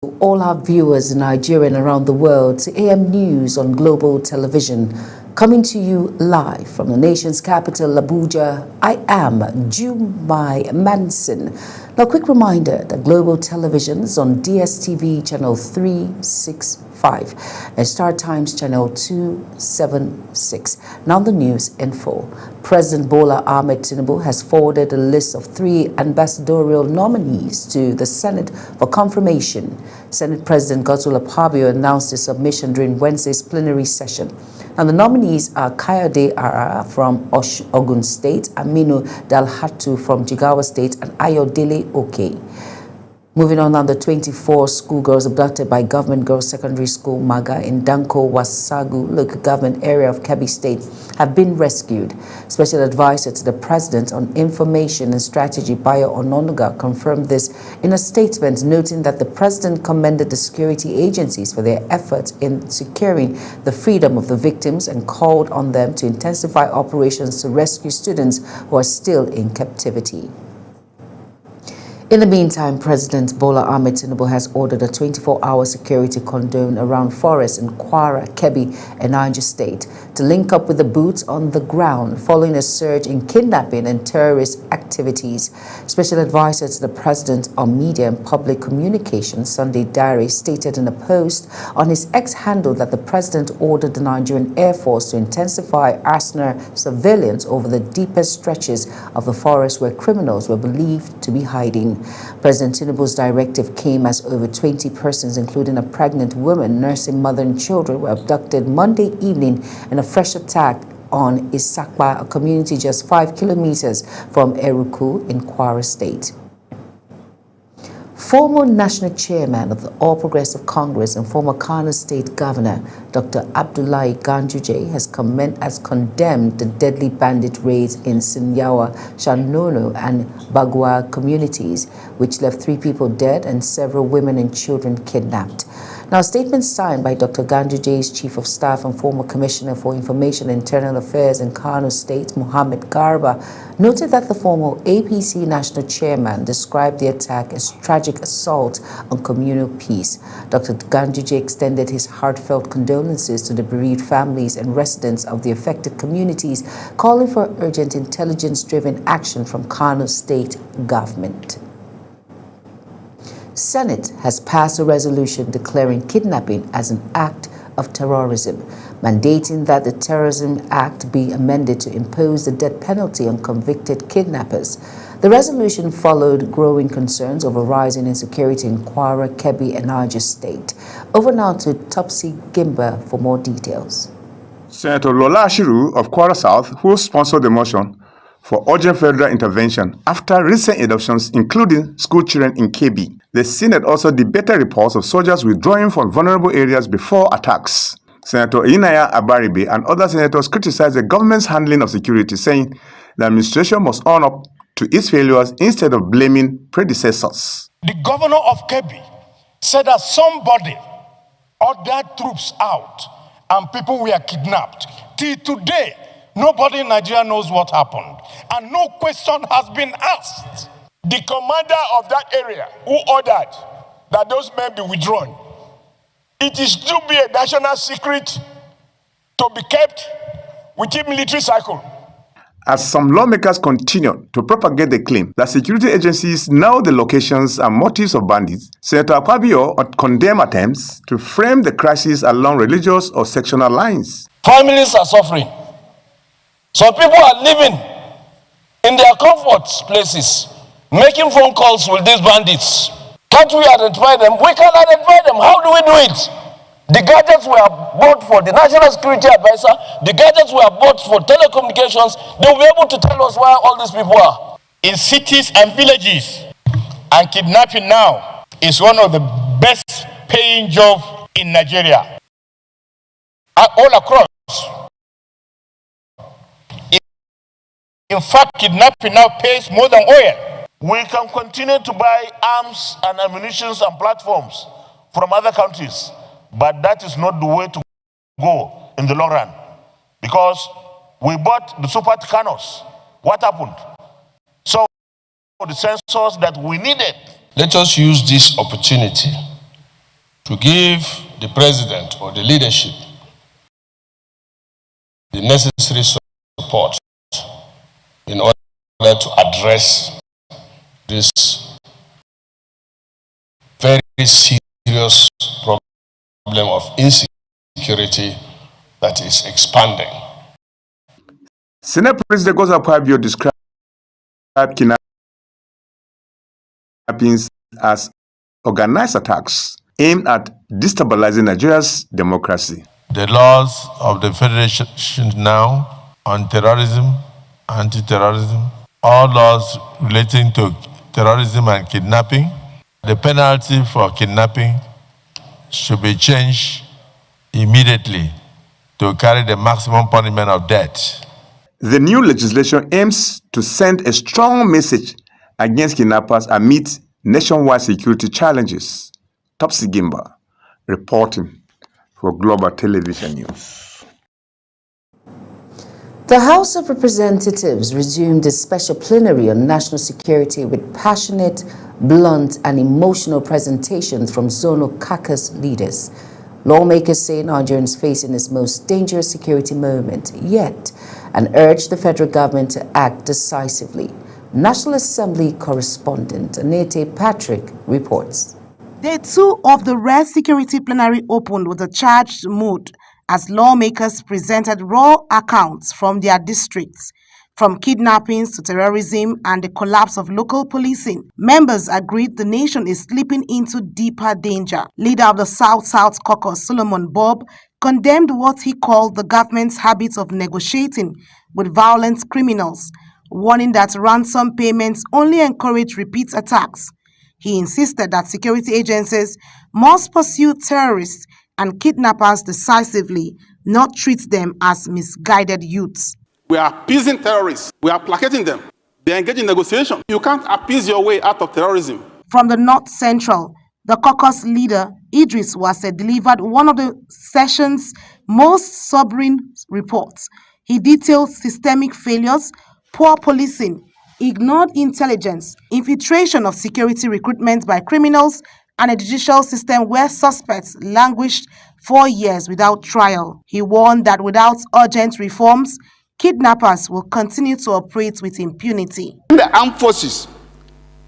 All our viewers in Nigeria and around the world to AM News on Global Television, coming to you live from the nation's capital, Abuja. I am Jumai Manson. Now, a quick reminder that Global Television is on DSTV channel 365 and Star Times channel 276. Now, the news info. President Bola Ahmed Tinubu has forwarded a list of 3 ambassadorial nominees to the Senate for confirmation. Senate President Godswill Akpabio announced his submission during Wednesday's plenary session. And the nominees are Kayode Ara from Ogun State, Aminu Dalhatu from Jigawa State, and Ayodele Oke. Moving on, the 24 schoolgirls abducted by Government Girls Secondary School Maga in Danko Wasagu local government area of Kebbi State have been rescued. Special advisor to the President on Information and Strategy, Bayo Ononuga, confirmed this in a statement, noting that the President commended the security agencies for their efforts in securing the freedom of the victims and called on them to intensify operations to rescue students who are still in captivity. In the meantime, President Bola Ahmed Tinubu has ordered a 24-hour security cordon around forests in Kwara, Kebbi, and Niger State to link up with the boots on the ground following a surge in kidnapping and terrorist activities. Special advisor to the President on Media and Public Communications, Sunday Dare, stated in a post on his X handle that the President ordered the Nigerian Air Force to intensify arsenal surveillance over the deepest stretches of the forest where criminals were believed to be hiding. President Tinubu's directive came as over 20 persons, including a pregnant woman, nursing mother and children, were abducted Monday evening in a fresh attack on Isakba, a community just 5 kilometers from Eruku in Kwara State. Former National Chairman of the All Progressive Congress and former Kano State Governor, Dr. Abdullahi Ganduje, has condemned the deadly bandit raids in Sinyawa, Shanono, and Bagua communities, which left 3 people dead and several women and children kidnapped. Now, a statement signed by Dr. Ganduje's Chief of Staff and former Commissioner for Information and Internal Affairs in Kano State, Muhammad Garba, noted that the former APC National Chairman described the attack as tragic assault on communal peace. Dr. Ganduje extended his heartfelt condolences to the bereaved families and residents of the affected communities, calling for urgent intelligence-driven action from Kano State government. Senate has passed a resolution declaring kidnapping as an act of terrorism, mandating that the Terrorism Act be amended to impose the death penalty on convicted kidnappers. The resolution followed growing concerns over rising insecurity in Kwara, Kebbi, and Niger State. Over now to Topsy Gimba for more details. Senator Lola Ashiru of Kwara South, who sponsored the motion for urgent federal intervention after recent eruptions, including school children in Kebbi. The Senate also debated reports of soldiers withdrawing from vulnerable areas before attacks. Senator Inaya Abaribe and other senators criticized the government's handling of security, saying the administration must own up to its failures instead of blaming predecessors. The governor of Kebbi said that somebody ordered troops out and people were kidnapped. Till today, nobody in Nigeria knows what happened, and no question has been asked. The commander of that area who ordered that those men be withdrawn, it is to be a national secret to be kept within military cycle. As some lawmakers continue to propagate the claim that security agencies know the locations and motives of bandits, Senator Akpabio condemned attempts to frame the crisis along religious or sectional lines. Families are suffering. Some people are living in their comfort places, making phone calls with these bandits. Can't we identify them? We can identify them. How do we do it? The gadgets were bought for the National Security Advisor. The gadgets were bought for telecommunications. They will be able to tell us where all these people are. In cities and villages. And kidnapping now is one of the best paying jobs in Nigeria. All across. In fact, kidnapping now pays more than oil. We can continue to buy arms and ammunition and platforms from other countries, but that is not the way to go in the long run. Because we bought the Super Tucanos. What happened? the sensors that we needed. Let us use this opportunity to give the president or the leadership the necessary support in order to address this very serious problem of insecurity that is expanding. Senate President Godswill Akpabio described kidnappings as organized attacks aimed at destabilizing Nigeria's democracy. The laws of the Federation now on terrorism, anti-terrorism, all laws relating to terrorism and kidnapping, the penalty for kidnapping should be changed immediately to carry the maximum punishment of death. The new legislation aims to send a strong message against kidnappers amid nationwide security challenges. Topsy Gimba, reporting for Global Television News. The House of Representatives resumed its special plenary on national security with passionate, blunt, and emotional presentations from zonal caucus leaders. Lawmakers say Nigerians facing its most dangerous security moment yet and urged the federal government to act decisively. National Assembly correspondent Anete Patrick reports. Day 2 of the rare security plenary opened with a charged mood as lawmakers presented raw accounts from their districts, from kidnappings to terrorism and the collapse of local policing. Members agreed the nation is slipping into deeper danger. Leader of the South-South Caucus, Solomon Bob, condemned what he called the government's habit of negotiating with violent criminals, warning that ransom payments only encourage repeat attacks. He insisted that security agencies must pursue terrorists and kidnappers decisively, not treat them as misguided youths. We are appeasing terrorists. We are placating them. They are engaged in negotiation. You can't appease your way out of terrorism. From the North Central, the caucus leader, Idris Wase, delivered one of the session's most sobering reports. He detailed systemic failures, poor policing, ignored intelligence, infiltration of security recruitment by criminals, and a judicial system where suspects languished 4 years without trial. He warned that without urgent reforms, kidnappers will continue to operate with impunity. In the armed forces,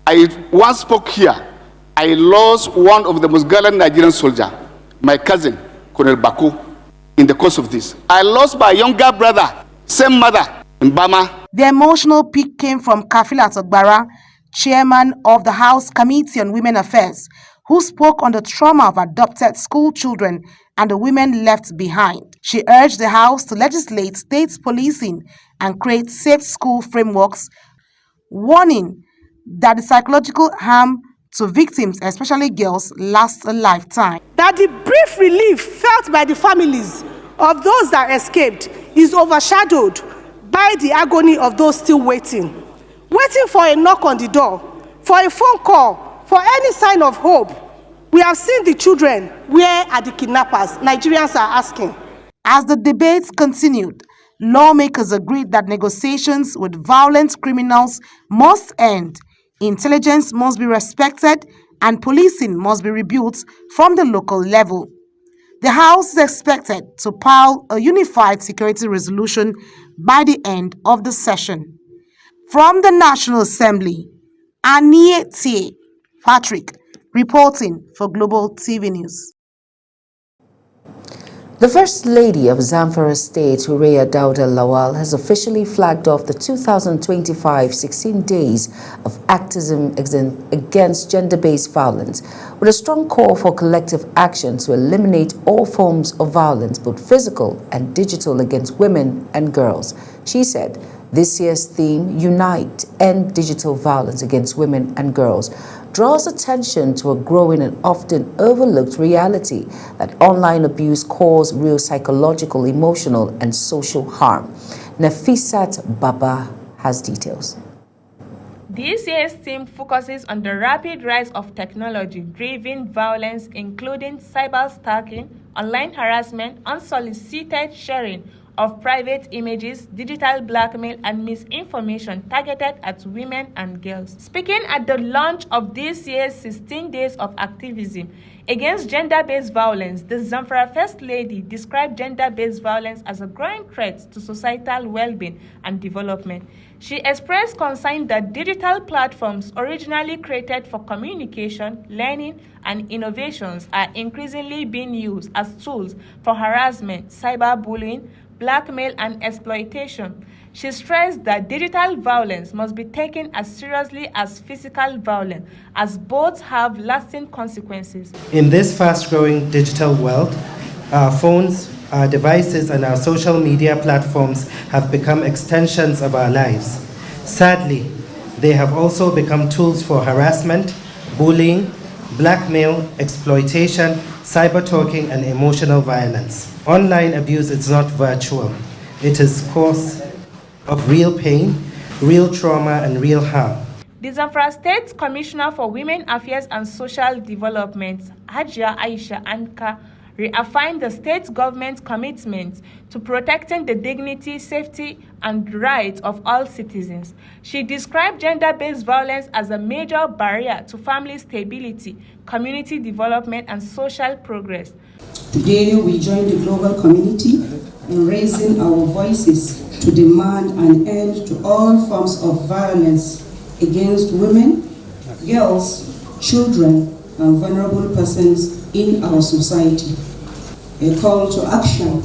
I once spoke here. I lost one of the most gallant Nigerian soldiers, my cousin, Colonel Baku, in the course of this. I lost my younger brother, same mother, in Bama. The emotional peak came from Kafilat Ogbara, chairman of the House Committee on Women Affairs, who spoke on the trauma of adopted school children and the women left behind. She urged the House to legislate state policing and create safe school frameworks, warning that the psychological harm to victims, especially girls, lasts a lifetime. That the brief relief felt by the families of those that escaped is overshadowed by the agony of those still waiting for a knock on the door, for a phone call, for any sign of hope. We have seen the children. Where are the kidnappers? Nigerians are asking. As the debates continued, lawmakers agreed that negotiations with violent criminals must end, intelligence must be respected, and policing must be rebuilt from the local level. The House is expected to file a unified security resolution by the end of the session. From the National Assembly, Anete Patrick reporting for Global TV News. The First Lady of Zamfara State, Hurriya Dauda Lawal, has officially flagged off the 2025 16 days of activism against gender-based violence, with a strong call for collective action to eliminate all forms of violence, both physical and digital, against women and girls. She said this year's theme, Unite, End Digital Violence Against Women and Girls, draws attention to a growing and often overlooked reality that online abuse causes real psychological, emotional, and social harm. Nafisat Baba has details. This year's theme focuses on the rapid rise of technology-driven violence, including cyber stalking, online harassment, unsolicited sharing of private images, digital blackmail, and misinformation targeted at women and girls. Speaking at the launch of this year's 16 Days of Activism against gender-based violence, the Zamfara First Lady described gender-based violence as a growing threat to societal well-being and development. She expressed concern that digital platforms originally created for communication, learning, and innovations are increasingly being used as tools for harassment, cyberbullying, blackmail, and exploitation. She stressed that digital violence must be taken as seriously as physical violence, as both have lasting consequences. In this fast-growing digital world, our phones, our devices, and our social media platforms have become extensions of our lives. Sadly, they have also become tools for harassment, bullying, blackmail, exploitation, cyber-talking, and emotional violence. Online abuse is not virtual. It is cause of real pain, real trauma, and real harm. The Zamfara State Commissioner for Women Affairs and Social Development, Hajia Aisha Anka, reaffirmed the state government's commitment to protecting the dignity, safety, and rights of all citizens. She described gender-based violence as a major barrier to family stability, community development, and social progress. Today, we join the global community in raising our voices to demand an end to all forms of violence against women, girls, children, and vulnerable persons in our society. A call to action,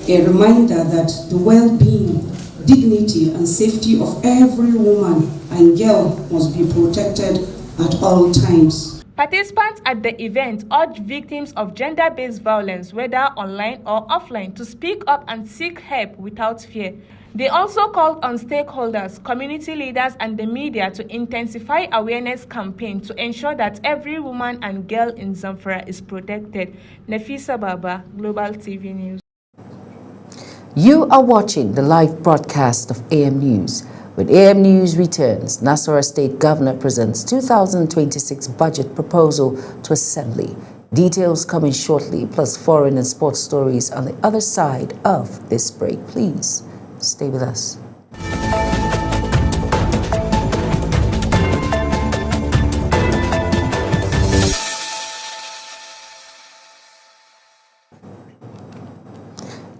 a reminder that the well-being, dignity, and safety of every woman and girl must be protected at all times. Participants at the event urged victims of gender-based violence, whether online or offline, to speak up and seek help without fear. They also called on stakeholders, community leaders, and the media to intensify awareness campaigns to ensure that every woman and girl in Zamfara is protected. Nafisa Baba, Global TV News. You are watching the live broadcast of AM News. When AM News returns, Nasarawa State Governor presents 2026 budget proposal to Assembly. Details coming shortly, plus foreign and sports stories on the other side of this break. Please stay with us.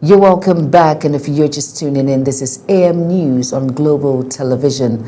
You're welcome back, and if you're just tuning in, this is AM News on Global Television.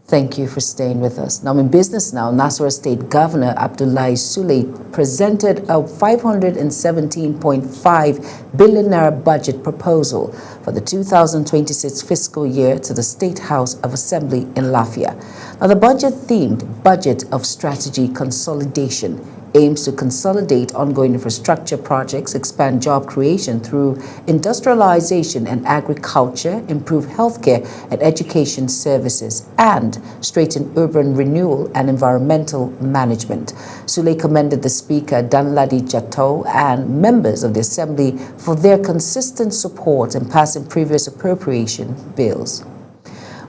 Thank you for staying with us. Now, in business now, Nasarawa State Governor Abdullahi Sule presented a 517.5 billion naira budget proposal for the 2026 fiscal year to the State House of Assembly in Lafia. Now, the budget-themed Budget of Strategy Consolidation aims to consolidate ongoing infrastructure projects, expand job creation through industrialization and agriculture, improve healthcare and education services, and strengthen urban renewal and environmental management. Sule commended the Speaker, Danladi Jatto, and members of the Assembly for their consistent support in passing previous appropriation bills.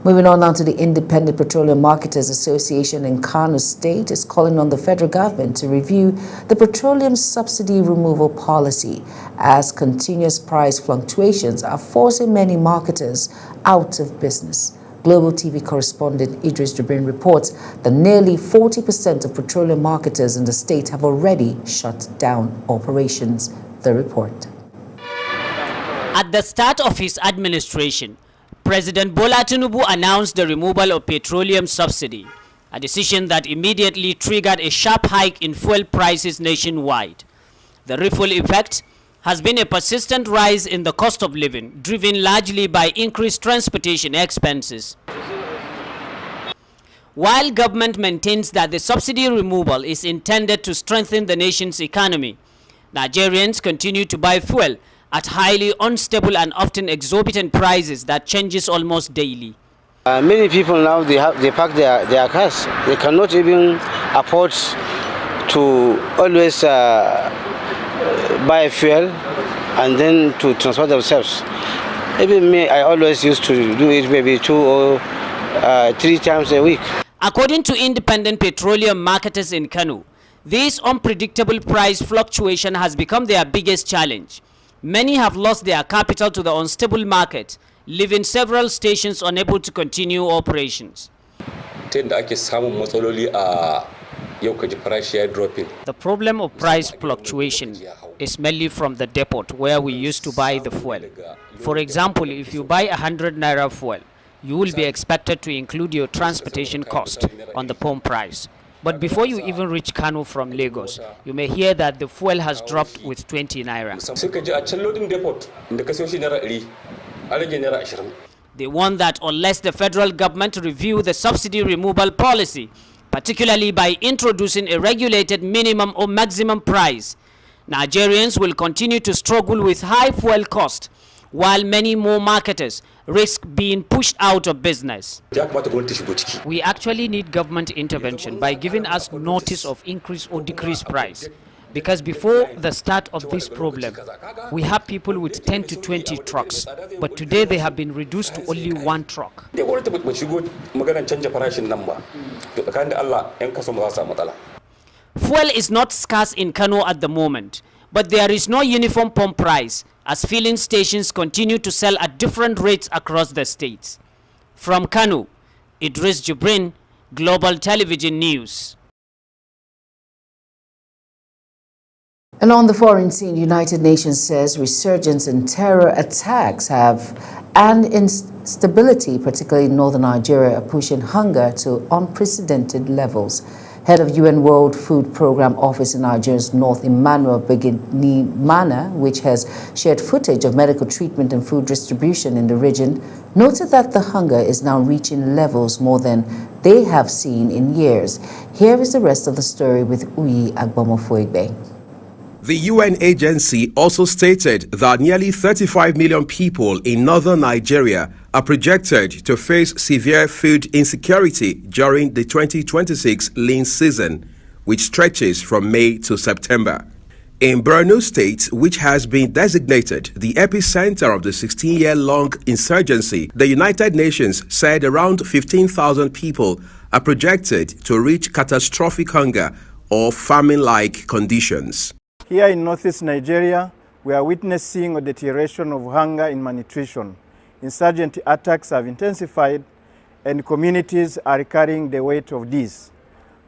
Moving on now to the Independent Petroleum Marketers Association in Kano State is calling on the federal government to review the petroleum subsidy removal policy, as continuous price fluctuations are forcing many marketers out of business. Global TV correspondent Idris Jibrin reports that nearly 40% of petroleum marketers in the state have already shut down operations. The report. At the start of his administration, President Bola Tinubu announced the removal of petroleum subsidy, a decision that immediately triggered a sharp hike in fuel prices nationwide. The ripple effect has been a persistent rise in the cost of living, driven largely by increased transportation expenses. While government maintains that the subsidy removal is intended to strengthen the nation's economy, Nigerians continue to buy fuel at highly unstable and often exorbitant prices that changes almost daily. Many people now, they park their cars. They cannot even afford to always buy fuel and then to transport themselves. Even me, I always used to do it maybe 2 or 3 times a week. According to independent petroleum marketers in Kano, this unpredictable price fluctuation has become their biggest challenge. Many have lost their capital to the unstable market, leaving several stations unable to continue operations. The problem of price fluctuation is mainly from the depot where we used to buy the fuel. For example, if you buy 100 naira fuel, you will be expected to include your transportation cost on the pump price. But before you even reach Kano from Lagos, you may hear that the fuel has dropped with 20 naira. They warn that unless the federal government review the subsidy removal policy, particularly by introducing a regulated minimum or maximum price, Nigerians will continue to struggle with high fuel cost, while many more marketers risk being pushed out of business. We actually need government intervention by giving us notice of increase or decrease price. Because before the start of this problem, we have people with 10 to 20 trucks, but today they have been reduced to only 1 truck. Fuel is not scarce in Kano at the moment, but there is no uniform pump price, as filling stations continue to sell at different rates across the states. From Kano, Idris Jibrin, Global Television News. And on the foreign scene, United Nations says resurgence in terror attacks and instability, particularly in northern Nigeria, are pushing hunger to unprecedented levels. Head of UN World Food Programme Office in Nigeria's north, Emmanuel Beginimana, which has shared footage of medical treatment and food distribution in the region, noted that the hunger is now reaching levels more than they have seen in years. Here is the rest of the story with Uyi Agbomofoigbe. The UN agency also stated that nearly 35 million people in northern Nigeria are projected to face severe food insecurity during the 2026 lean season, which stretches from May to September. In Borno State, which has been designated the epicenter of the 16-year-long insurgency, the United Nations said around 15,000 people are projected to reach catastrophic hunger or famine-like conditions. Here in northeast Nigeria, we are witnessing a deterioration of hunger and malnutrition. Insurgent attacks have intensified and communities are carrying the weight of this.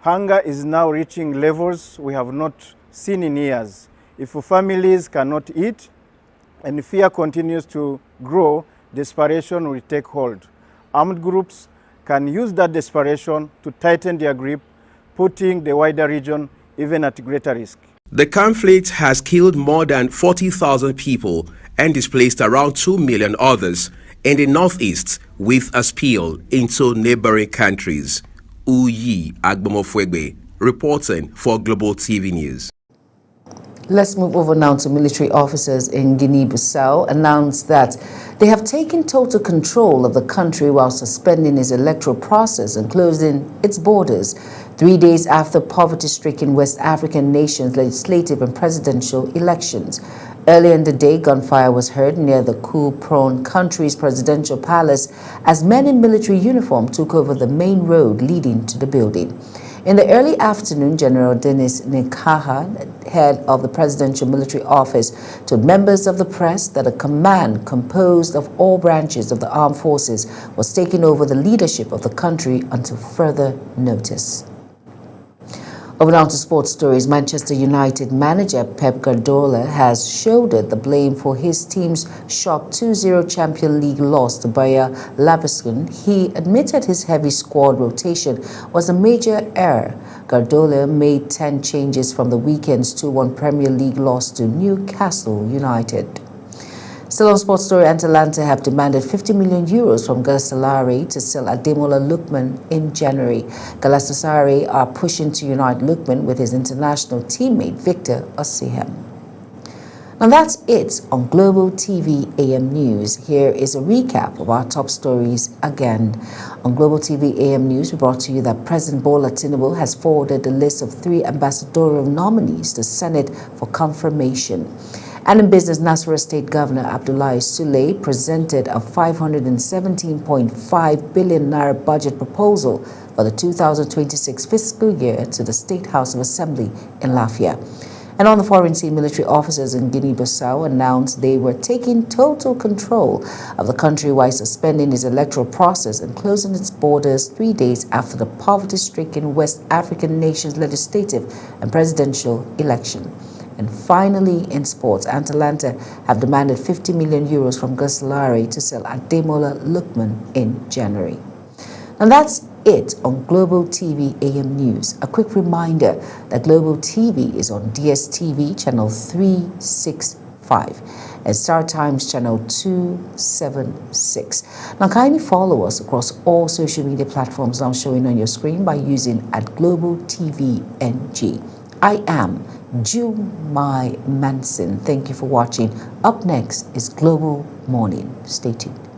Hunger is now reaching levels we have not seen in years. If families cannot eat and fear continues to grow, desperation will take hold. Armed groups can use that desperation to tighten their grip, putting the wider region even at greater risk. The conflict has killed more than 40,000 people and displaced around 2 million others in the northeast, with a spill into neighboring countries. Uyi Agbomofoigbe, reporting for Global TV News. Let's move over now to military officers in Guinea-Bissau announced that they have taken total control of the country while suspending its electoral process and closing its borders 3 days after poverty-stricken West African nations' legislative and presidential elections. Earlier in the day, gunfire was heard near the coup-prone country's presidential palace as men in military uniform took over the main road leading to the building. In the early afternoon, General Denis Nikaha, head of the Presidential Military Office, told members of the press that a command composed of all branches of the armed forces was taking over the leadership of the country until further notice. Over now to sports stories. Manchester United manager Pep Guardiola has shouldered the blame for his team's shock 2-0 Champions League loss to Bayer Leverkusen. He admitted his heavy squad rotation was a major error. Guardiola made 10 changes from the weekend's 2-1 Premier League loss to Newcastle United. Still on sports story, Atalanta have demanded 50 million euros from Galatasaray to sell Ademola Lookman in January. Galatasaray are pushing to unite Lookman with his international teammate Victor Osimhen. And that's it on Global TV AM News. Here is a recap of our top stories again. On Global TV AM News, we brought to you that President Bola Tinubu has forwarded a list of 3 ambassadorial nominees to Senate for confirmation. And in business, Nasarawa State Governor Abdullahi Sule presented a 517.5 billion naira budget proposal for the 2026 fiscal year to the State House of Assembly in Lafia. And on the foreign scene, military officers in Guinea-Bissau announced they were taking total control of the country while suspending its electoral process and closing its borders 3 days after the poverty-stricken West African nation's legislative and presidential election. And finally, in sports, Atalanta have demanded 50 million euros from Galatasaray to sell Ademola Lookman in January. And that's it on Global TV AM News. A quick reminder that Global TV is on DSTV channel 365 and Star Times channel 276. Now kindly follow us across all social media platforms now showing on your screen by using @GlobalTVNG. I am Jumai Manson. Thank you for watching. Up next is Global Morning. Stay tuned.